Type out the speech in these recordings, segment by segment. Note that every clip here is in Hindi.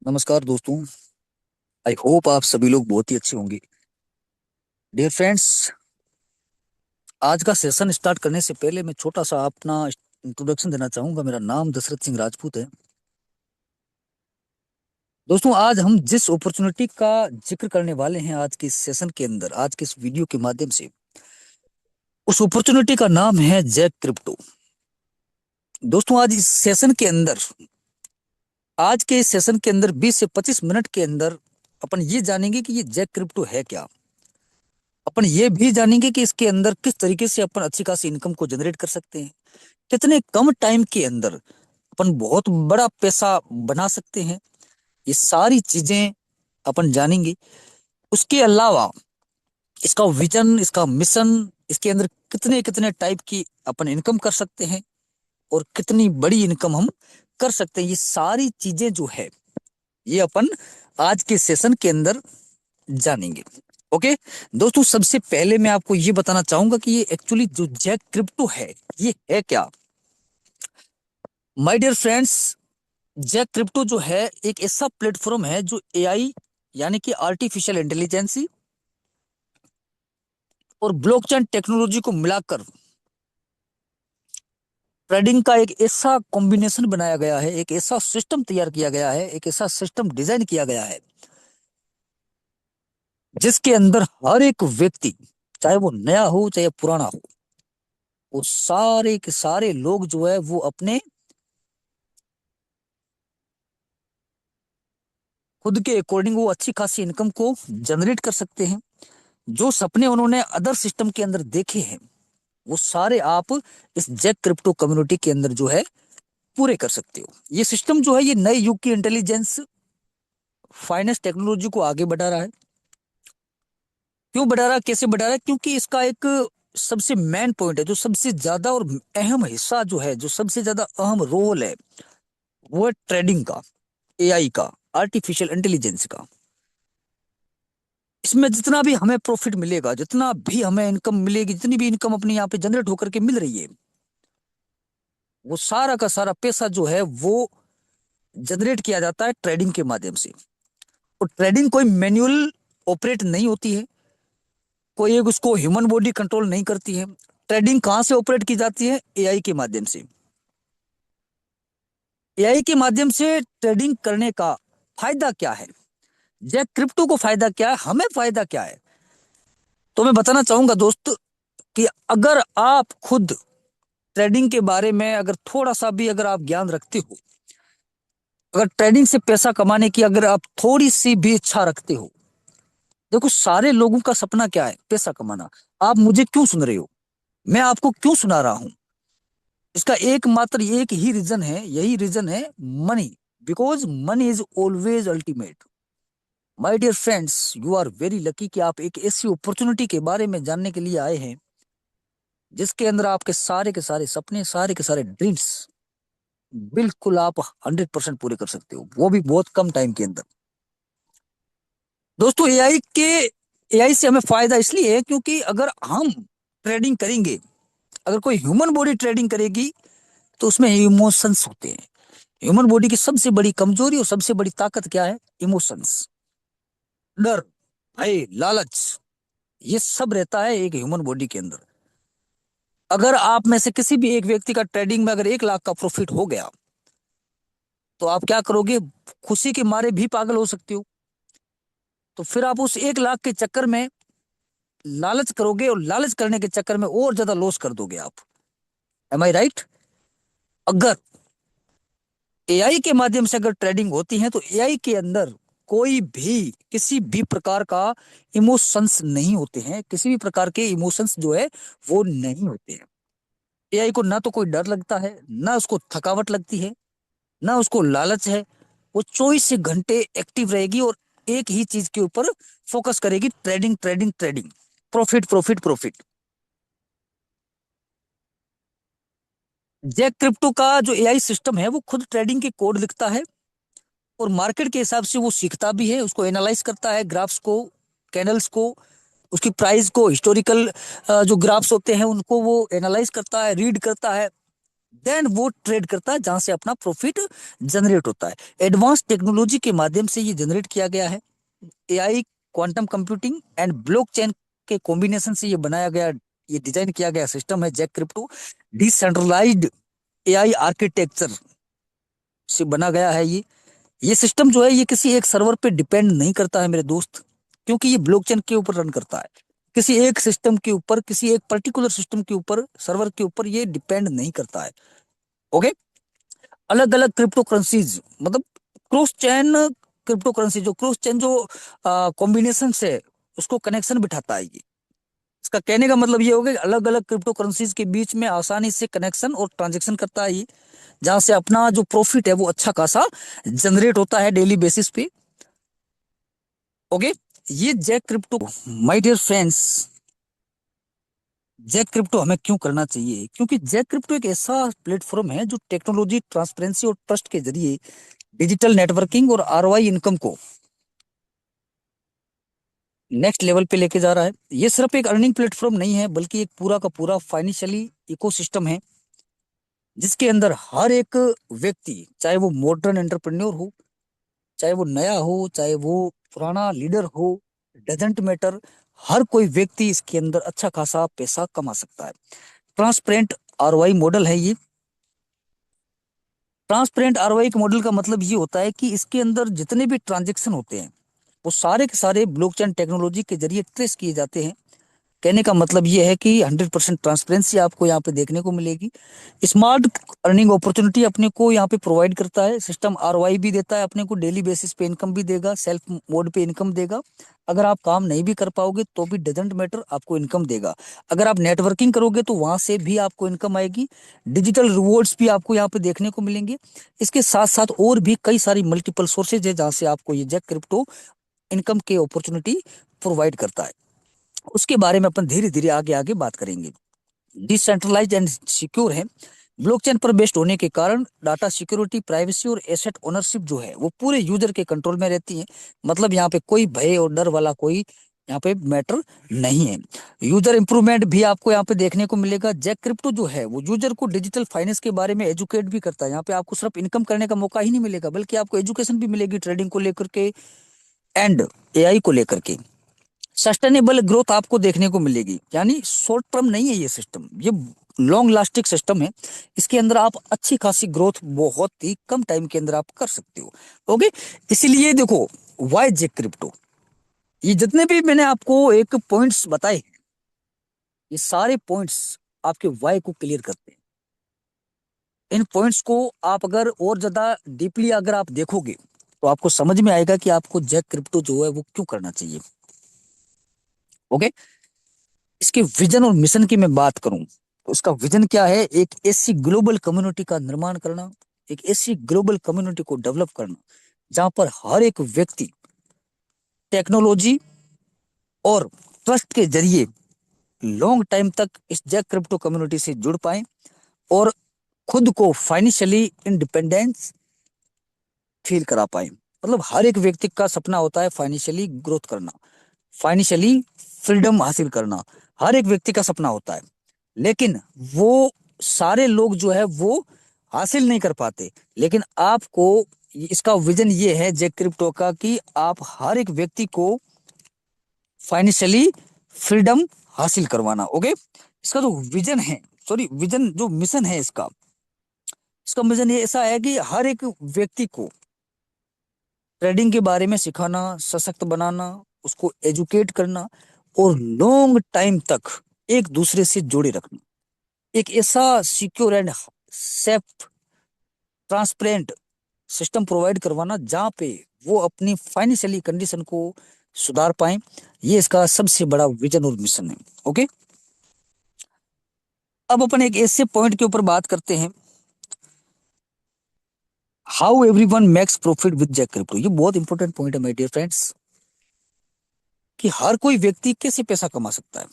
नमस्कार दोस्तों। आई होप आप सभी लोग बहुत ही अच्छे होंगे। डियर फ्रेंड्स, आज का सेशन स्टार्ट करने से पहले मैं छोटा सा अपना इंट्रोडक्शन देना चाहूंगा। मेरा नाम दशरथ सिंह राजपूत है। दोस्तों, आज हम जिस अपॉर्चुनिटी का जिक्र करने वाले हैं आज के इस सेशन के अंदर, आज के इस वीडियो के माध्यम से, उस अपॉर्चुनिटी का नाम है जैक क्रिप्टो। दोस्तों, आज के इस सेशन के अंदर 20 से 25 मिनट के अंदर अपन ये जानेंगे कि ये जैक क्रिप्टो है क्या। अपन ये भी जानेंगे कि इसके अंदर किस तरीके से अपन अच्छी खासी इनकम को जनरेट कर सकते हैं, कितने कम टाइम के अंदर अपन बहुत बड़ा पैसा बना सकते हैं। ये सारी चीजें अपन जानेंगे। उसके अलावा इसका विजन, इसका मिशन, इसके अंदर कितने कितने टाइप की अपन इनकम कर सकते हैं और कितनी बड़ी इनकम हम कर सकते हैं, ये सारी चीजें जो है ये अपन आज के सेशन के अंदर जानेंगे। ओके दोस्तों, सबसे पहले मैं आपको ये बताना चाहूंगा कि ये एक्चुअली जो जैक क्रिप्टो है ये है क्या। My dear friends, Jack Crypto जो है एक ऐसा प्लेटफॉर्म है जो एआई यानी कि आर्टिफिशियल इंटेलिजेंसी और ब्लॉकचेन टेक्नोलॉजी को मिलाकर ट्रेडिंग का एक ऐसा कॉम्बिनेशन बनाया गया है, एक ऐसा सिस्टम तैयार किया गया है, एक ऐसा सिस्टम डिजाइन किया गया है जिसके अंदर हर एक व्यक्ति, चाहे वो नया हो चाहे पुराना हो, वो सारे के सारे लोग जो है वो अपने खुद के अकॉर्डिंग वो अच्छी खासी इनकम को जनरेट कर सकते हैं। जो सपने उन्होंने अदर सिस्टम के अंदर देखे हैं वो सारे आप इस जैक क्रिप्टो कम्युनिटी के अंदर जो है पूरे कर सकते हो। ये सिस्टम जो है ये नए युग की इंटेलिजेंस फाइनेंस टेक्नोलॉजी को आगे बढ़ा रहा है। क्यों बढ़ा रहा है, कैसे बढ़ा रहा है? क्योंकि इसका एक सबसे मेन पॉइंट है, जो सबसे ज्यादा और अहम हिस्सा जो है, जो सबसे ज्यादा अहम रोल है, वो है ट्रेडिंग का, एआई का, आर्टिफिशियल इंटेलिजेंस का। इसमें जितना भी हमें प्रॉफिट मिलेगा, जितना भी हमें इनकम मिलेगी, जितनी भी इनकम अपने यहाँ पे जनरेट होकर के मिल रही है, वो सारा का सारा पैसा जो है वो जनरेट किया जाता है ट्रेडिंग के माध्यम से। और ट्रेडिंग कोई मैन्युअल ऑपरेट नहीं होती है, कोई एक उसको ह्यूमन बॉडी कंट्रोल नहीं करती है। ट्रेडिंग कहाँ से ऑपरेट की जाती है? एआई के माध्यम से। एआई के माध्यम से ट्रेडिंग करने का फायदा क्या है, जैक क्रिप्टो को फायदा क्या है, हमें फायदा क्या है? तो मैं बताना चाहूंगा दोस्त कि अगर आप खुद ट्रेडिंग के बारे में अगर थोड़ा सा भी अगर आप ज्ञान रखते हो, अगर ट्रेडिंग से पैसा कमाने की अगर आप थोड़ी सी भी इच्छा रखते हो, देखो सारे लोगों का सपना क्या है? पैसा कमाना। आप मुझे क्यों सुन रहे हो, मैं आपको क्यों सुना रहा हूं? इसका एकमात्र एक ही रीजन है, यही रीजन है, money. Because money is always ultimate. My dear friends, you are very lucky कि आप एक ऐसी अपॉर्चुनिटी के बारे में जानने के लिए आए हैं जिसके अंदर आपके सारे के सारे सपने, सारे के सारे ड्रीम्स बिल्कुल आप 100% पूरे कर सकते हो, वो भी बहुत कम टाइम के अंदर। दोस्तों, एआई से हमें फायदा इसलिए है क्योंकि अगर हम ट्रेडिंग करेंगे, अगर कोई ह्यूमन बॉडी ट्रेडिंग करेगी तो उसमें इमोशंस होते हैं। ह्यूमन बॉडी की सबसे बड़ी कमजोरी और सबसे बड़ी ताकत क्या है? इमोशंस। डर, भय, लालच, ये सब रहता है एक ह्यूमन बॉडी के अंदर। अगर आप में से किसी भी एक व्यक्ति का ट्रेडिंग में अगर 1 लाख का प्रॉफिट हो गया तो आप क्या करोगे? खुशी के मारे भी पागल हो सकते हो। तो फिर आप उस 1 लाख के चक्कर में लालच करोगे और लालच करने के चक्कर में और ज्यादा लॉस कर दोगे आप। एम आई राइट? अगर एआई के माध्यम से अगर ट्रेडिंग होती है तो एआई के अंदर कोई भी किसी भी प्रकार का इमोशंस नहीं होते हैं, किसी भी प्रकार के इमोशंस जो है वो नहीं होते हैं। एआई को ना तो कोई डर लगता है, ना उसको थकावट लगती है, ना उसको लालच है। वो 24 घंटे एक्टिव रहेगी और एक ही चीज के ऊपर फोकस करेगी, trading trading trading, profit profit profit. Jack Crypto का जो एआई सिस्टम है वो खुद ट्रेडिंग के कोड लिखता है और मार्केट के हिसाब से वो सीखता भी है, उसको एनालाइज करता है, ग्राफ्स को, कैंडल्स को, उसकी प्राइस को, हिस्टोरिकल जो ग्राफ्स होते हैं उनको वो एनालाइज करता है, रीड करता है। देन वो ट्रेड करता है जहां से अपना प्रॉफिट जनरेट होता है। एडवांस टेक्नोलॉजी के माध्यम से ये जनरेट किया गया है। AI, quantum computing and blockchain के कॉम्बिनेशन से ये बनाया गया, ये डिजाइन किया गया सिस्टम है Jack Crypto. Decentralized AI architecture से बना गया है ये सिस्टम जो है ये किसी एक सर्वर पे डिपेंड नहीं करता है मेरे दोस्त, क्योंकि ये ब्लॉकचेन के ऊपर रन करता है। किसी एक सिस्टम के ऊपर, किसी एक पर्टिकुलर सिस्टम के ऊपर, सर्वर के ऊपर ये डिपेंड नहीं करता है। ओके। अलग अलग क्रिप्टो करेंसीज, मतलब क्रॉस चैन क्रिप्टो करेंसी, जो क्रॉस चैन जो कॉम्बिनेशन से उसको कनेक्शन बिठाता है ये। इसका कहने का मतलब ये हो गया कि अलग अलग क्रिप्टो करेंसीज के बीच में आसानी से कनेक्शन और ट्रांजेक्शन करता है ये, जहां से अपना जो प्रॉफिट है वो अच्छा खासा जनरेट होता है डेली बेसिस पे। ओके। ये Jack Crypto, my dear friends, Jack Crypto हमें क्यों करना चाहिए? क्योंकि जैक क्रिप्टो एक ऐसा प्लेटफॉर्म है जो टेक्नोलॉजी, ट्रांसपेरेंसी और ट्रस्ट के जरिए डिजिटल नेटवर्किंग और आरओआई इनकम को नेक्स्ट लेवल पे लेके जा रहा है। ये सिर्फ एक अर्निंग प्लेटफॉर्म नहीं है, बल्कि एक पूरा का पूरा फाइनेंशियली इकोसिस्टम है, जिसके अंदर हर एक व्यक्ति, चाहे वो मॉडर्न एंटरप्रेन्योर हो, चाहे वो नया हो, चाहे वो पुराना लीडर हो, डजेंट मैटर, हर कोई व्यक्ति इसके अंदर अच्छा खासा पैसा कमा सकता है। ट्रांसपेरेंट आरओआई मॉडल है ये। ट्रांसपेरेंट आरओआई के मॉडल का मतलब ये होता है कि इसके अंदर जितने भी ट्रांजेक्शन होते हैं वो सारे के सारे ब्लॉकचेन टेक्नोलॉजी के जरिए ट्रेस किए जाते हैं। कहने का मतलब ये है कि 100% ट्रांसपेरेंसी आपको यहाँ पे देखने को मिलेगी। स्मार्ट अर्निंग अपॉर्चुनिटी अपने को यहाँ पे प्रोवाइड करता है सिस्टम। आरओआई भी देता है अपने को, डेली बेसिस पे इनकम भी देगा, सेल्फ मोड पे इनकम देगा। अगर आप काम नहीं भी कर पाओगे तो भी डजेंट मैटर, आपको इनकम देगा। अगर आप नेटवर्किंग करोगे तो वहां से भी आपको इनकम आएगी। डिजिटल रिवॉर्ड्स भी आपको यहाँ पे देखने को मिलेंगे। इसके साथ साथ और भी कई सारी मल्टीपल सोर्सेज है जहां से आपको ये जैक क्रिप्टो इनकम के अपॉर्चुनिटी प्रोवाइड करता है। उसके बारे में अपन धीरे धीरे आगे आगे बात करेंगे। डिसेंट्रलाइज एंड सिक्योर है। ब्लॉकचेन पर बेस्ड होने के कारण डाटा सिक्योरिटी, प्राइवेसी और एसेट ओनरशिप जो है वो पूरे यूजर के कंट्रोल में रहती है। मतलब यहाँ पे कोई भय और डर वाला कोई यहाँ पे मैटर नहीं है। यूजर इंप्रूवमेंट भी आपको यहाँ पे देखने को मिलेगा। जैक क्रिप्टो जो है वो यूजर को डिजिटल फाइनेंस के बारे में एजुकेट भी करता है। यहाँ पे आपको सिर्फ इनकम करने का मौका ही नहीं मिलेगा, बल्कि आपको एजुकेशन भी मिलेगी ट्रेडिंग को लेकर के एंड एआई को लेकर के। सस्टेनेबल ग्रोथ आपको देखने को मिलेगी, यानी शॉर्ट टर्म नहीं है ये सिस्टम, ये लॉन्ग लास्टिंग सिस्टम है। इसके अंदर आप अच्छी खासी ग्रोथ बहुत ही कम टाइम के अंदर आप कर सकते हो। ओके। इसीलिए देखो, वाई जे क्रिप्टो, ये जितने भी मैंने आपको एक पॉइंट्स बताए, ये सारे पॉइंट्स आपके वाई को क्लियर करते हैं। इन पॉइंट्स को आप अगर और ज्यादा डीपली अगर आप देखोगे तो आपको समझ में आएगा कि आपको जैक क्रिप्टो जो है वो क्यों करना चाहिए। ओके। इसके विजन और मिशन की मैं बात करूं तो उसका विजन क्या है? एक ऐसी ग्लोबल कम्युनिटी का निर्माण करना, एक ऐसी ग्लोबल कम्युनिटी को डेवलप करना जहां पर हर एक व्यक्ति टेक्नोलॉजी और ट्रस्ट के जरिए लॉन्ग टाइम तक इस जैक क्रिप्टो कम्युनिटी से जुड़ पाए और खुद को फाइनेंशियली इंडिपेंडेंस फील करा पाए। मतलब हर एक व्यक्ति का सपना होता है फाइनेंशियली ग्रोथ करना, फाइनेंशियली फ्रीडम हासिल करना, हर एक व्यक्ति का सपना होता है। लेकिन वो सारे लोग जो है वो हासिल नहीं कर पाते। लेकिन आपको इसका विजन ये है जैक क्रिप्टो का कि आप हर एक व्यक्ति को फाइनेंशियली फ्रीडम हासिल करवाना। ओके। इसका जो विजन है, सॉरी विजन, जो मिशन है इसका, इसका मिशन ये ऐसा है कि हर एक व्यक्ति को ट्रेडिंग के बारे में सिखाना, सशक्त बनाना, उसको एजुकेट करना और लॉन्ग टाइम तक एक दूसरे से जोड़े रखना। एक ऐसा secure and safe, transparent system provide करवाना जहां पे वो अपनी फाइनेंशियली कंडीशन को सुधार पाए। ये इसका सबसे बड़ा विजन और मिशन है। ओके। अब अपन एक ऐसे पॉइंट के ऊपर बात करते हैं, how everyone makes profit with Jack Crypto. ये बहुत इंपॉर्टेंट पॉइंट है माय डियर फ्रेंड्स, कि हर कोई व्यक्ति कैसे पैसा कमा सकता है।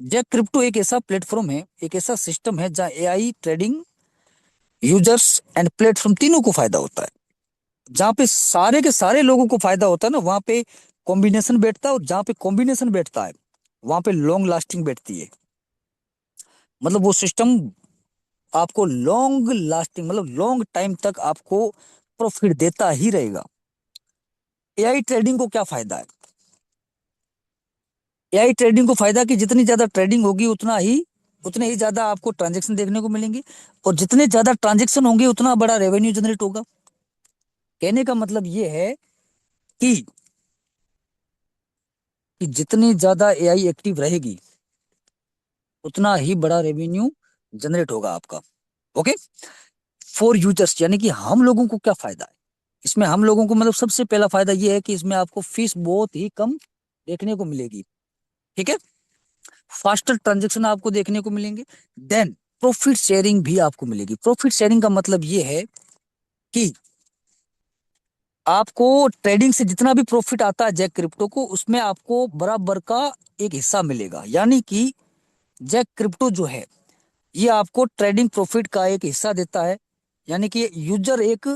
जैक क्रिप्टो एक ऐसा प्लेटफॉर्म है, एक ऐसा सिस्टम है जहां AI, trading, users and platform तीनों को फायदा होता है। जहां पे सारे के सारे लोगों को फायदा होता है ना, वहां पे कॉम्बिनेशन बैठता है, और जहां पे कॉम्बिनेशन बैठता है वहां पे लॉन्ग लास्टिंग बैठती है। मतलब वो सिस्टम आपको लॉन्ग लास्टिंग मतलब लॉन्ग टाइम तक आपको प्रॉफिट देता ही रहेगा। एआई ट्रेडिंग को क्या फायदा है? एआई ट्रेडिंग को फायदा कि जितनी ज्यादा ट्रेडिंग होगी उतने ही ज्यादा आपको ट्रांजेक्शन देखने को मिलेंगे, और जितने ज्यादा ट्रांजेक्शन होंगे उतना बड़ा रेवेन्यू जनरेट होगा। कहने का मतलब ये है कि जितनी ज्यादा एआई एक्टिव रहेगी उतना ही बड़ा रेवेन्यू जनरेट होगा आपका। ओके। फॉर यूजर्स यानी कि हम लोगों को क्या फायदा है इसमें? हम लोगों को मतलब सबसे पहला फायदा ये है कि इसमें आपको फीस बहुत ही कम देखने को मिलेगी। ठीक है। फास्टर ट्रांजेक्शन आपको देखने को मिलेंगे। देन प्रॉफिट शेयरिंग भी आपको मिलेगी। प्रॉफिट शेयरिंग का मतलब ये है कि आपको ट्रेडिंग से जितना भी प्रॉफिट आता है जैक क्रिप्टो को, उसमें आपको बराबर का एक हिस्सा मिलेगा। यानी कि जैक क्रिप्टो जो है ये आपको ट्रेडिंग प्रॉफिट का एक हिस्सा देता है। यानी कि यूजर एक,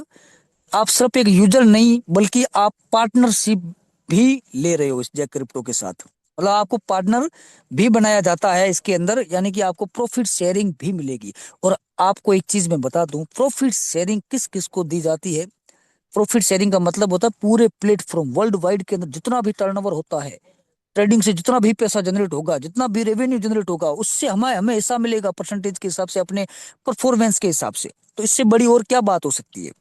आप सिर्फ एक यूजर नहीं बल्कि आप पार्टनरशिप भी ले रहे हो इस जैक क्रिप्टो के साथ। मतलब आपको पार्टनर भी बनाया जाता है इसके अंदर, यानी कि आपको प्रॉफिट शेयरिंग भी मिलेगी। और आपको एक चीज मैं बता दूं, प्रॉफिट शेयरिंग किस किस को दी जाती है? प्रॉफिट शेयरिंग का मतलब होता है पूरे प्लेटफॉर्म वर्ल्ड वाइड के अंदर जितना भी टर्नओवर होता है, ट्रेडिंग से जितना भी पैसा जनरेट होगा, जितना भी रेवेन्यू जनरेट होगा, उससे हमें हमें हिस्सा मिलेगा परसेंटेज के हिसाब से, अपने परफॉर्मेंस के हिसाब से। तो इससे बड़ी और क्या बात हो सकती है?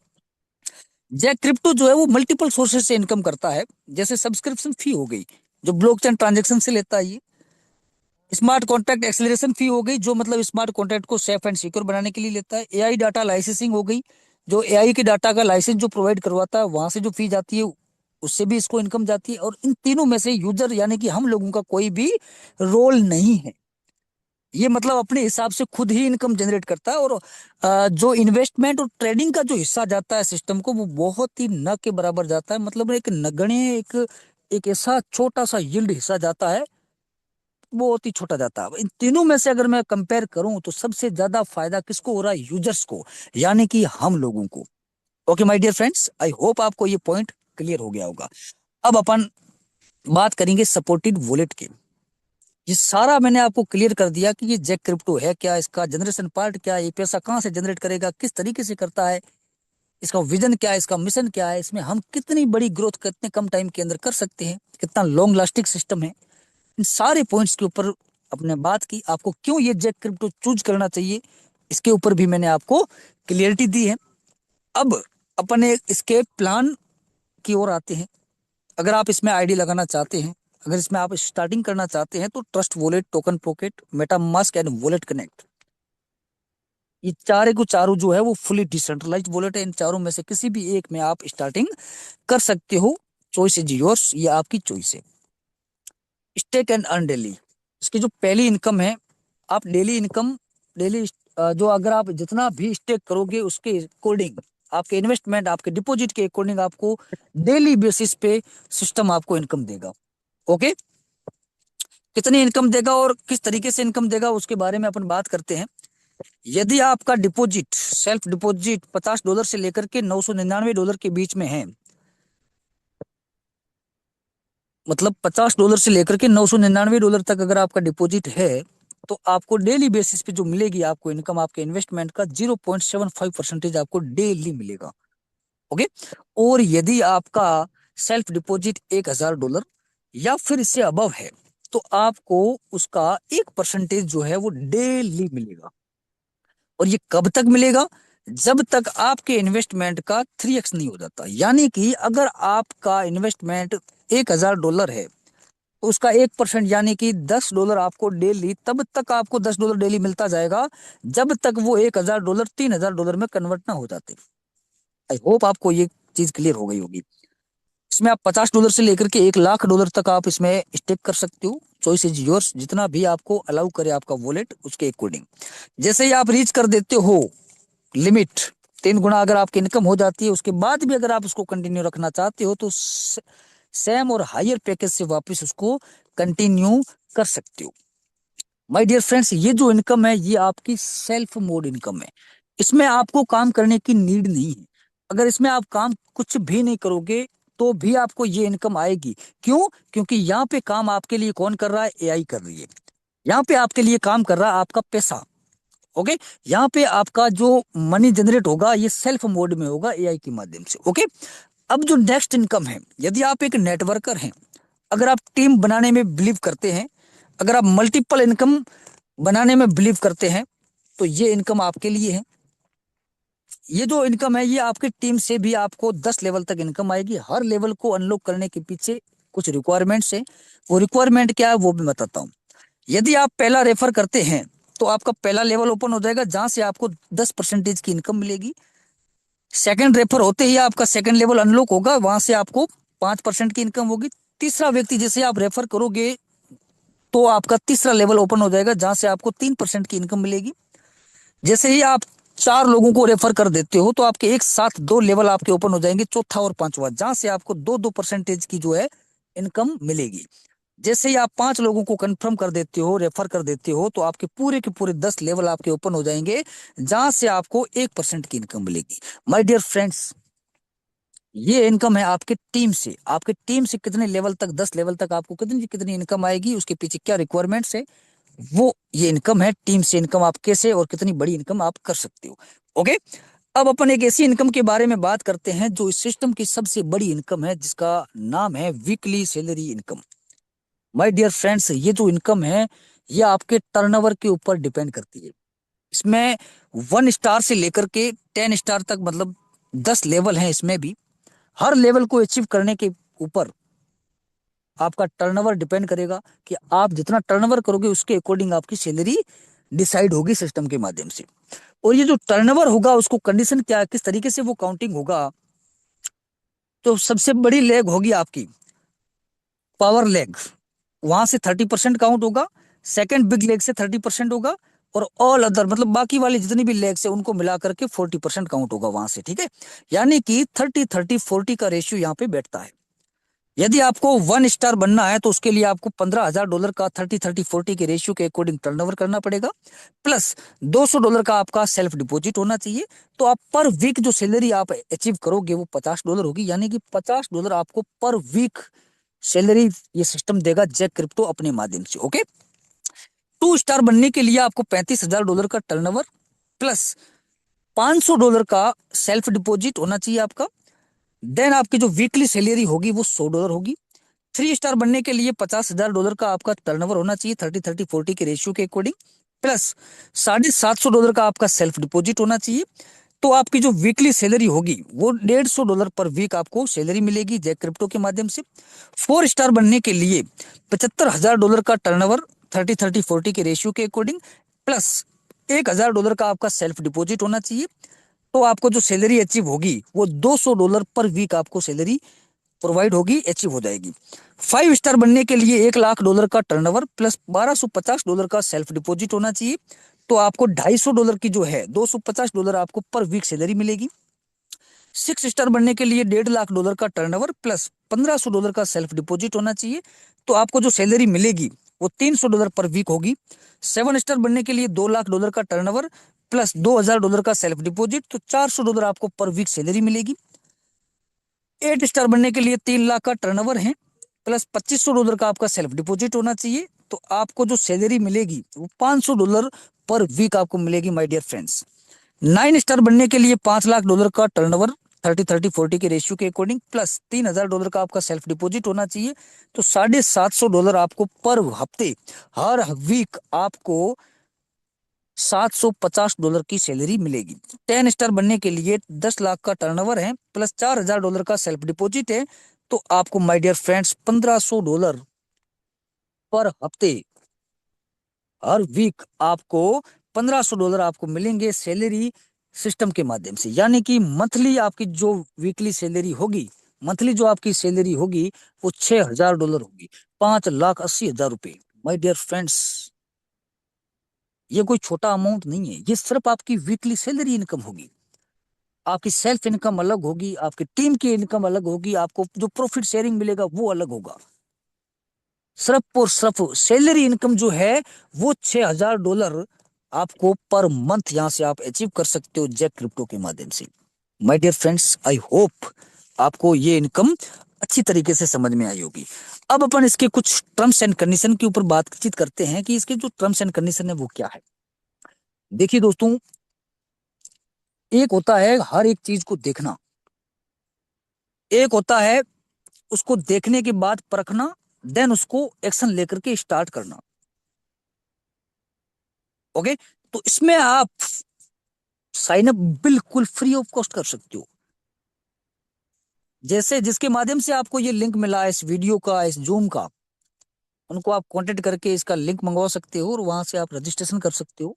जैक क्रिप्टो जो है वो मल्टीपल सोर्सेज से इनकम करता है। जैसे सब्सक्रिप्शन फी हो गई जो ब्लॉकचेन ट्रांजेक्शन से लेता है ये। स्मार्ट कॉन्ट्रैक्ट एक्सेलरेशन फी हो गई जो मतलब स्मार्ट कॉन्ट्रैक्ट को सेफ एंड सिक्योर बनाने के लिए लेता है। एआई डाटा लाइसेंसिंग हो गई जो एआई के डाटा का लाइसेंस जो प्रोवाइड करवाता है, वहां से जो फी जाती है उससे भी इसको इनकम जाती है। और इन तीनों में से यूजर यानी कि हम लोगों का कोई भी रोल नहीं है। ये मतलब अपने हिसाब से खुद ही इनकम जनरेट करता है। और जो इन्वेस्टमेंट और ट्रेडिंग का जो हिस्सा जाता है सिस्टम को, वो बहुत ही न के बराबर जाता है। मतलब एक नगण्य एक ऐसा छोटा सा यील्ड हिस्सा जाता है, बहुत ही छोटा जाता है। इन तीनों में से अगर मैं कंपेयर करूं तो सबसे ज्यादा फायदा किसको हो रहा है? यूजर्स को, यानी कि हम लोगों को। Okay my dear friends, I hope आपको ये पॉइंट क्लियर हो गया होगा। अब अपन बात करेंगे सपोर्टेड वॉलेट के। ये सारा मैंने आपको क्लियर कर दिया कि ये जैक क्रिप्टो है क्या, इसका जनरेशन पार्ट क्या है, ये पैसा कहाँ से जनरेट करेगा, किस तरीके से करता है, इसका विजन क्या है, इसका मिशन क्या है, इसमें हम कितनी बड़ी ग्रोथ कितने कम टाइम के अंदर कर सकते हैं, कितना लॉन्ग लास्टिंग सिस्टम है। इन सारे पॉइंट्स के ऊपर अपने बात की। आपको क्यों ये जैक क्रिप्टो चूज करना चाहिए इसके ऊपर भी मैंने आपको क्लियरिटी दी है। अब अपने इसके प्लान की ओर आते हैं। अगर आप इसमें आईडी लगाना चाहते हैं, अगर इसमें आप स्टार्टिंग करना चाहते हैं, तो trust wallet, token pocket, MetaMask and wallet connect, ये चारे को चारों जो है वो फुली डिसेंट्रलाइज्ड वॉलेट है। इन चारों में से किसी भी एक में आप स्टार्टिंग कर सकते हो। चॉइस इज योर्स, ये आपकी चॉइस है। स्टेक एंड अर्न डेली, इसकी जो पहली इनकम है, आप डेली इनकम, डेली जो अगर आप जितना भी स्टेक करोगे उसके अकॉर्डिंग, आपके इन्वेस्टमेंट आपके डिपॉजिट के अकॉर्डिंग आपको डेली बेसिस पे सिस्टम आपको इनकम देगा। ओके। कितनी इनकम देगा और किस तरीके से इनकम देगा उसके बारे में अपन बात करते हैं। यदि आपका डिपॉजिट, सेल्फ डिपॉजिट $50 से लेकर के $999 के बीच में है, मतलब $50 से लेकर के $999 तक अगर आपका डिपॉजिट है, तो आपको डेली बेसिस पे जो मिलेगी आपको इनकम, आपके इन्वेस्टमेंट का 0.75% आपको डेली मिलेगा। ओके। और यदि आपका सेल्फ डिपॉजिट $1000 या फिर इससे अबव है, तो आपको उसका 1% जो है वो डेली मिलेगा। और ये कब तक मिलेगा? जब तक आपके इन्वेस्टमेंट का 3x नहीं हो जाता। यानी कि अगर आपका इन्वेस्टमेंट $1000 है, तो उसका 1% यानी कि $10 आपको डेली, तब तक आपको $10 डेली मिलता जाएगा जब तक वो $1000 $3000 में कन्वर्ट ना हो जाते। आई होप आपको ये चीज क्लियर हो गई होगी। इसमें आप $50 से लेकर के $1,00,000 तक आप इसमें स्टेक कर सकते हो। चॉइस इज योर्स, जितना भी आपको अलाउ करे आपका वॉलेट उसके अकॉर्डिंग। जैसे ही आप रीच कर देते हो लिमिट, 3 गुना अगर आपकी इनकम हो जाती है, उसके बाद भी अगर आप उसको कंटिन्यू रखना चाहते हो तो सेम और हायर पैकेज से वापस उसको कंटिन्यू कर सकते हो। माय डियर फ्रेंड्स, ये जो इनकम है ये आपकी सेल्फ मोड इनकम है। इसमें आपको काम करने की नीड नहीं है। अगर इसमें आप काम कुछ भी नहीं करोगे तो भी आपको ये इनकम आएगी। क्यों? क्योंकि यहाँ पे काम आपके लिए कौन कर रहा है? एआई कर रही है। यहाँ पे आपके लिए काम कर रहा है आपका पैसा। ओके, यहाँ पे आपका जो मनी जनरेट होगा ये सेल्फ मोड में होगा एआई के माध्यम से। ओके, अब जो नेक्स्ट इनकम है, यदि आप एक नेटवर्कर हैं, अगर आप टीम बनाने में बिलीव करते हैं, अगर आप मल्टीपल इनकम बनाने में बिलीव करते हैं, तो ये इनकम आपके लिए है। ये जो इनकम है ये आपकी टीम से भी आपको 10 लेवल तक इनकम आएगी। हर लेवल को अनलॉक करने के पीछे कुछ रिक्वायरमेंट्स है, वो रिक्वायरमेंट क्या है वो भी बताता हूँ। यदि आप पहला रेफर करते हैं तो आपका पहला लेवल ओपन हो जाएगा, जहां से आपको 10% की इनकम मिलेगी। सेकंड रेफर होते ही आपका सेकंड लेवल अनलॉक होगा, वहां से आपको 5% की इनकम होगी। तीसरा व्यक्ति जैसे आप रेफर करोगे तो आपका तीसरा लेवल ओपन हो जाएगा, जहां से आपको 3% की इनकम मिलेगी। जैसे ही आप 4 लोगों को रेफर कर देते हो तो आपके एक साथ 2 लेवल आपके ओपन हो जाएंगे, चौथा और पांचवा, जहां से आपको 2-2% की जो है इनकम मिलेगी। जैसे ही आप 5 लोगों को कंफर्म कर देते हो, रेफर कर देते हो, तो आपके पूरे के पूरे 10 लेवल आपके ओपन हो जाएंगे, जहां से आपको 1% की इनकम मिलेगी। माय डियर फ्रेंड्स, ये इनकम है आपके टीम से। आपके टीम से कितने लेवल तक, 10 लेवल तक आपको कितनी कितनी इनकम आएगी, उसके पीछे क्या रिक्वायरमेंट्स है, वो ये इनकम है। टीम से इनकम आप कैसे और कितनी बड़ी इनकम आप कर सकते हो। ओके, अब अपन एक ऐसी इनकम के बारे में बात करते हैं जो इस सिस्टम की सबसे बड़ी इनकम है, जिसका नाम है weekly salary income. My dear friends, ये जो इनकम है ये आपके टर्नओवर के ऊपर डिपेंड करती है। इसमें 1 स्टार से लेकर के 10 स्टार तक, मतलब 10 लेवल हैं इसमें भी। हर लेवल को अचीव करने के ऊपर आपका टर्नओवर डिपेंड करेगा कि आप जितना टर्नओवर करोगे उसके अकॉर्डिंग आपकी सैलरी डिसाइड होगी सिस्टम के माध्यम से। और ये जो टर्नओवर होगा उसको कंडीशन क्या, किस तरीके से वो काउंटिंग होगा, तो सबसे बड़ी लेग होगी आपकी पावर लेग, वहां से 30% काउंट होगा। सेकंड बिग लेग से 30% होगा, और ऑल अदर मतलब बाकी वाली जितनी भी लेग्स है उनको मिला करके 40% काउंट होगा वहां से। ठीक है, यानी कि 30-30-40 का रेशियो यहाँ पे बैठता है। यदि आपको 1 स्टार बनना है तो उसके लिए आपको $15,000 का 30-30-40 के रेशियो के अकॉर्डिंग टर्नओवर करना पड़ेगा, प्लस $200 का आपका सेल्फ डिपॉजिट होना चाहिए। तो आप पर वीक जो सैलरी आप अचीव करोगे वो $50 होगी, यानी कि $50 आपको पर वीक सैलरी ये सिस्टम देगा जैक क्रिप्टो अपने माध्यम से। ओके, 2 स्टार बनने के लिए आपको $35,000 का टर्नओवर प्लस $500 का सेल्फ डिपॉजिट होना चाहिए आपका। देन आपकी जो वीकली सैलरी होगी वो $100 होगी। 3 स्टार बनने के लिए $50,000 का आपका टर्नओवर होना चाहिए 30-30-40 के रेशियो के अकॉर्डिंग, प्लस $750 का आपका सेल्फ डिपॉजिट होना चाहिए। तो आपकी जो वीकली सैलरी होगी वो $150 पर वीक आपको सैलरी मिलेगी जैक क्रिप्टो के माध्यम से। 4 स्टार बनने के लिए $75,000 का टर्नओवर 30-30-40 के रेशियो के अकॉर्डिंग, प्लस $1,000 का आपका सेल्फ डिपॉजिट होना चाहिए। तो आपको जो सैलरी अचीव होगी वो $200 पर वीक आपको सैलरी प्रोवाइड होगी, अचीव हो जाएगी। 5 स्टार बनने के लिए $1,00,000 का टर्नओवर प्लस $1,250 का सेल्फ डिपॉजिट होना चाहिए। तो आपको $250 की जो है $250 आपको पर वीक सैलरी मिलेगी। 6 स्टार बनने के लिए $1,50,000 का टर्नओवर प्लस $1,500 का सेल्फ डिपॉजिट होना चाहिए। तो आपको जो सैलरी मिलेगी वो $300 पर वीक होगी। 7 स्टार बनने के लिए $2,00,000 का टर्नओवर प्लस $2,000 का सेल्फ डिपॉजिट, तो $400 आपको पर वीक सैलरी मिलेगी। 8 स्टार बनने के लिए 3 लाख का टर्नओवर है, प्लस $2,500 का आपका सेल्फ डिपॉजिट होना चाहिए। तो आपको जो सैलरी मिलेगी वो $500 पर वीक आपको मिलेगी माय डियर फ्रेंड्स। 9 स्टार बनने के लिए $5 लाख का टर्नओवर 30-30-40 के रेशियो के अकॉर्डिंग, प्लस $3,000 का आपका सेल्फ डिपॉजिट होना चाहिए। तो $750 आपको पर हफ्ते, हर वीक आपको $750 की सैलरी मिलेगी। 10 स्टार बनने के लिए 10 लाख का टर्नओवर है, प्लस $4,000 का सेल्फ डिपॉजिट है। तो आपको माय डियर फ्रेंड्स $1,500 पर हफ्ते, हर वीक आपको $1,500 आपको मिलेंगे सैलरी सिस्टम के माध्यम से। यानी कि मंथली आपकी जो वीकली सैलरी होगी, मंथली जो आपकी सैलरी होगी वो $6,000 होगी, 5,80,000 रुपए। माय डियर फ्रेंड्स, ये कोई छोटा अमाउंट नहीं है, ये सिर्फ आपकी वीकली सैलरी इनकम होगी। आपकी सेल्फ इनकम अलग होगी, आपकी टीम की इनकम अलग होगी, आपको जो प्रॉफिट शेयरिंग मिलेगा वो अलग होगा। सिर्फ और सिर्फ सैलरी इनकम जो है वो $6,000 आपको पर मंथ यहां से आप अचीव कर सकते हो जैक क्रिप्टो के माध्यम से। My dear friends, I hope आपको ये इनकम अच्छी तरीके से समझ में आई होगी। अब अपन इसके कुछ टर्म्स एंड कंडीशन के ऊपर बातचीत करते हैं कि इसके जो टर्म्स एंड कंडीशन है वो क्या है। देखिए दोस्तों, एक होता है हर एक चीज को देखना, एक होता है उसको देखने के बाद परखना, देन उसको एक्शन लेकर के स्टार्ट करना। ओके, तो इसमें आप साइन अप बिल्कुल फ्री ऑफ कॉस्ट कर सकते हो। जैसे जिसके माध्यम से आपको ये लिंक मिला है इस वीडियो का, इस जूम का, उनको आप कांटेक्ट करके इसका लिंक मंगवा सकते हो और वहां से आप रजिस्ट्रेशन कर सकते हो।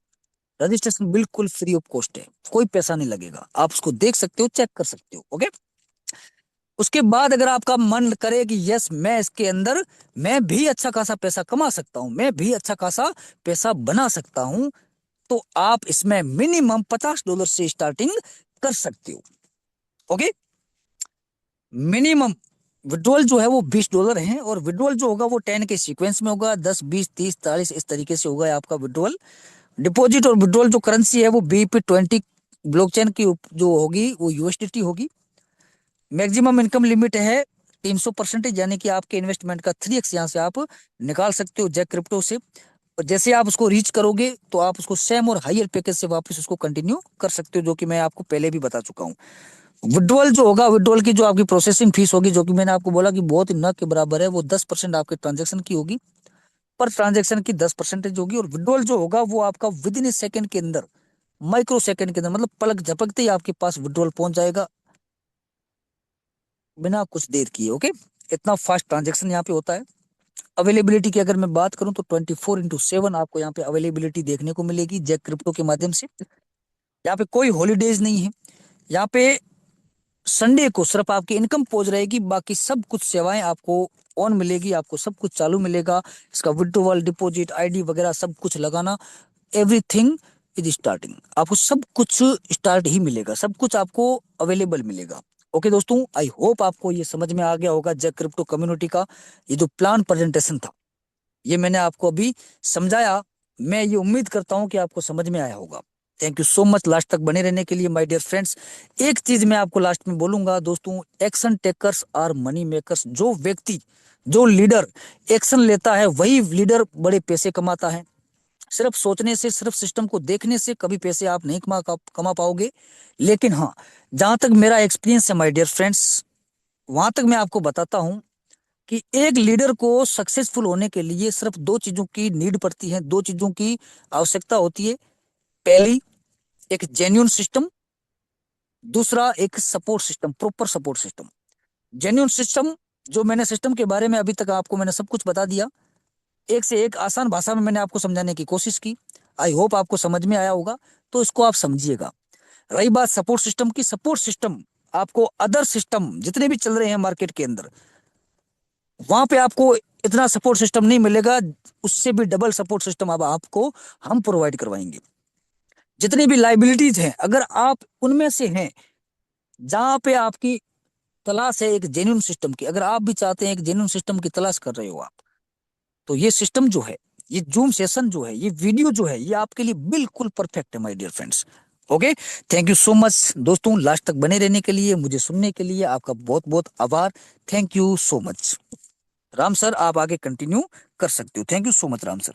रजिस्ट्रेशन बिल्कुल फ्री ऑफ कॉस्ट है, कोई पैसा नहीं लगेगा, आप उसको देख सकते हो, चेक कर सकते हो। ओके, उसके बाद अगर आपका मन करे कि यस मैं इसके अंदर मैं भी अच्छा खासा पैसा कमा सकता हूं, मैं भी अच्छा खासा पैसा बना सकता हूं, तो आप इसमें मिनिमम $50 से स्टार्टिंग कर सकते हो। ओके, मिनिमम विड्रॉल जो है वो $20 है, और विड्रॉल जो होगा वो 10 के सीक्वेंस में होगा, 10, 20, 30, 40 इस तरीके से होगा आपका विड्रॉल। डिपॉजिट और विड्रॉल जो करेंसी है वो BEP20 ब्लॉकचेन की जो होगी वो USDT होगी। मैक्सिमम इनकम लिमिट है 300%, यानी कि आपके इन्वेस्टमेंट का 3x यहाँ से आप निकाल सकते हो जैक क्रिप्टो से। और जैसे आप उसको रीच करोगे तो आप उसको सेम और हायर पैकेज से वापस उसको कंटिन्यू कर सकते हो, जो कि मैं आपको पहले भी बता चुका हूँ। विड्रॉल जो होगा, विड्रॉल की जो आपकी प्रोसेसिंग फीस होगी, जो कि मैंने आपको बोला कि बहुत ही न के बराबर है, वो 10% आपके ट्रांजेक्शन की होगी, पर ट्रांजेक्शन की 10% होगी। और विड्रॉल जो होगा वो आपका विद इन ए सेकंड के अंदर, माइक्रो सेकंड के अंदर, मतलब पलक झपकते ही आपके पास विड्रॉल पहुंच जाएगा, बिना कुछ देर किए। ओके, इतना फास्ट ट्रांजेक्शन यहाँ पे होता है। अवेलेबिलिटी की अगर मैं बात करूं तो 24/7 आपको यहाँ पे अवेलेबिलिटी देखने को मिलेगी जैक क्रिप्टो के माध्यम से। यहाँ पे कोई हॉलीडेज नहीं है, यहाँ पे संडे को सिर्फ आपकी इनकम पहुंच रहेगी, बाकी सब कुछ सेवाएं आपको ऑन मिलेगी, आपको सब कुछ चालू मिलेगा। इसका विड्रॉल, डिपॉजिट, आईडी वगैरह सब कुछ लगाना, एवरीथिंग इज स्टार्टिंग, आपको सब कुछ स्टार्ट ही मिलेगा, सब कुछ आपको अवेलेबल मिलेगा। ओके दोस्तों, आई होप आपको ये समझ में आ गया होगा जैक क्रिप्टो कम्युनिटी का ये जो प्लान प्रेजेंटेशन था, ये मैंने आपको अभी समझाया। मैं ये उम्मीद करता हूं कि आपको समझ में आया होगा। Thank you so much last तक बने रहने के लिए माय डियर फ्रेंड्स। एक चीज मैं आपको लास्ट में बोलूंगा दोस्तों, action takers are money makers. जो व्यक्ति, जो लीडर एक्शन लेता है वही लीडर बड़े पैसे कमाता है। सिर्फ सोचने से, सिर्फ सिस्टम को देखने से कभी पैसे आप नहीं कमा पाओगे। लेकिन हाँ, जहां तक मेरा एक्सपीरियंस है माय डियर फ्रेंड्स, वहां तक मैं आपको बताता हूं कि एक लीडर को सक्सेसफुल होने के लिए सिर्फ दो चीजों की नीड पड़ती है, दो चीजों की आवश्यकता होती है। पहली, एक जेन्यून सिस्टम, दूसरा एक support system, proper support system. Genuine system, जो मैंने सिस्टम के बारे में अभी तक आपको मैंने सब कुछ बता दिया, एक से एक आसान भाषा में मैंने आपको समझाने की कोशिश की। आई होप आपको समझ में आया होगा, तो इसको आप समझिएगा। रही बात सपोर्ट सिस्टम की, सपोर्ट सिस्टम आपको अदर सिस्टम जितने भी चल रहे हैं मार्केट के अंदर, वहां पे आपको इतना सपोर्ट सिस्टम नहीं मिलेगा, उससे भी डबल सपोर्ट सिस्टम अब आपको हम प्रोवाइड करवाएंगे। जितनी भी लाइबिलिटीज हैं, अगर आप उनमें से हैं जहां पे आपकी तलाश है एक जेन्यून सिस्टम की, अगर आप भी चाहते हैं एक जेन्यून सिस्टम की तलाश कर रहे हो आप, तो ये सिस्टम जो है, ये जूम सेशन जो है, ये वीडियो जो है, ये आपके लिए बिल्कुल परफेक्ट है my dear friends. Okay, thank you so much दोस्तों, लास्ट तक बने रहने के लिए, मुझे सुनने के लिए आपका बहुत बहुत आभार। Thank you so much. Ram sir, आप आगे कंटिन्यू कर सकते हो। Thank you so much Ram sir.